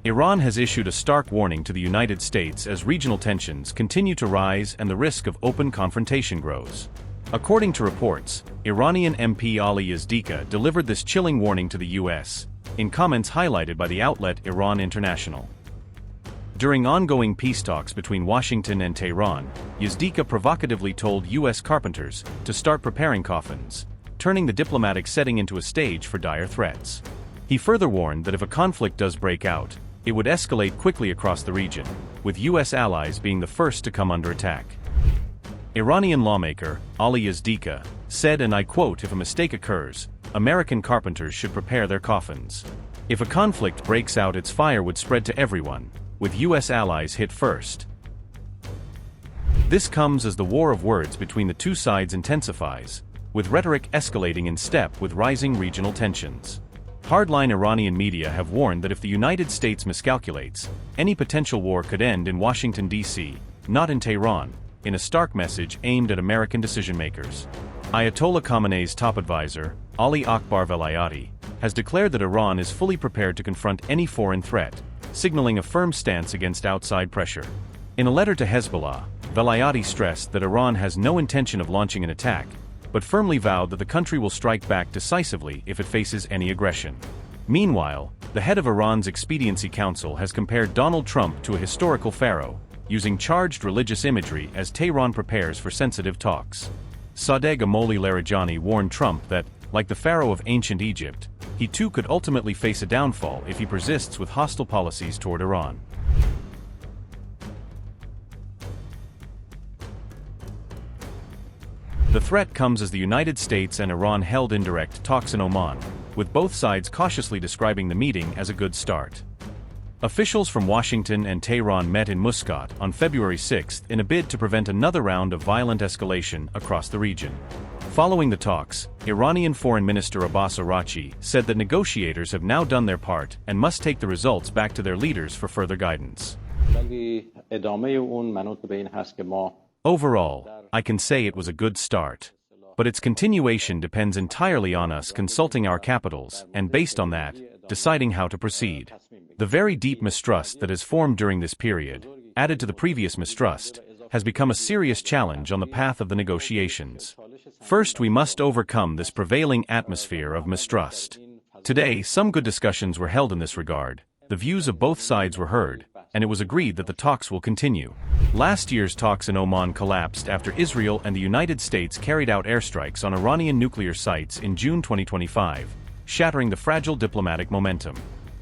Iran has issued a stark warning to the United States as regional tensions continue to rise and the risk of open confrontation grows. According to reports, Iranian MP Ali Yazdikhah delivered this chilling warning to the U.S., in comments highlighted by the outlet Iran International. During ongoing peace talks between Washington and Tehran, Yazdikhah provocatively told U.S. carpenters to start preparing coffins, turning the diplomatic setting into a stage for dire threats. He further warned that if a conflict does break out, it would escalate quickly across the region, with U.S. allies being the first to come under attack. Iranian lawmaker, Ali Yazdikhah, said, and I quote, "If a mistake occurs, American carpenters should prepare their coffins. If a conflict breaks out, its fire would spread to everyone, with U.S. allies hit first." This comes as the war of words between the two sides intensifies, with rhetoric escalating in step with rising regional tensions. Hardline Iranian media have warned that if the United States miscalculates, any potential war could end in Washington, D.C., not in Tehran, in a stark message aimed at American decision-makers. Ayatollah Khamenei's top advisor, Ali Akbar Velayati, has declared that Iran is fully prepared to confront any foreign threat, signaling a firm stance against outside pressure. In a letter to Hezbollah, Velayati stressed that Iran has no intention of launching an attack, but firmly vowed that the country will strike back decisively if it faces any aggression. Meanwhile, the head of Iran's Expediency Council has compared Donald Trump to a historical pharaoh, using charged religious imagery as Tehran prepares for sensitive talks. Sadegh Amoli Larijani warned Trump that, like the pharaoh of ancient Egypt, he too could ultimately face a downfall if he persists with hostile policies toward Iran. The threat comes as the United States and Iran held indirect talks in Oman, with both sides cautiously describing the meeting as a good start. Officials from Washington and Tehran met in Muscat on February 6 in a bid to prevent another round of violent escalation across the region. Following the talks, Iranian Foreign Minister Abbas Araghchi said that negotiators have now done their part and must take the results back to their leaders for further guidance. Overall, I can say it was a good start. But its continuation depends entirely on us consulting our capitals and, based on that, deciding how to proceed. The very deep mistrust that has formed during this period, added to the previous mistrust, has become a serious challenge on the path of the negotiations. First, we must overcome this prevailing atmosphere of mistrust. Today, some good discussions were held in this regard, the views of both sides were heard, and it was agreed that the talks will continue. Last year's talks in Oman collapsed after Israel and the United States carried out airstrikes on Iranian nuclear sites in June 2025, shattering the fragile diplomatic momentum.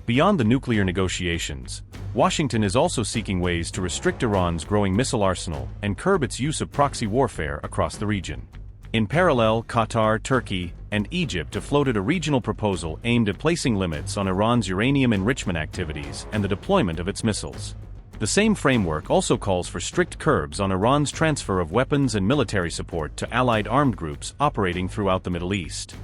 Beyond the nuclear negotiations, Washington is also seeking ways to restrict Iran's growing missile arsenal and curb its use of proxy warfare across the region. In parallel, Qatar, Turkey, and Egypt have floated a regional proposal aimed at placing limits on Iran's uranium enrichment activities and the deployment of its missiles. The same framework also calls for strict curbs on Iran's transfer of weapons and military support to allied armed groups operating throughout the Middle East.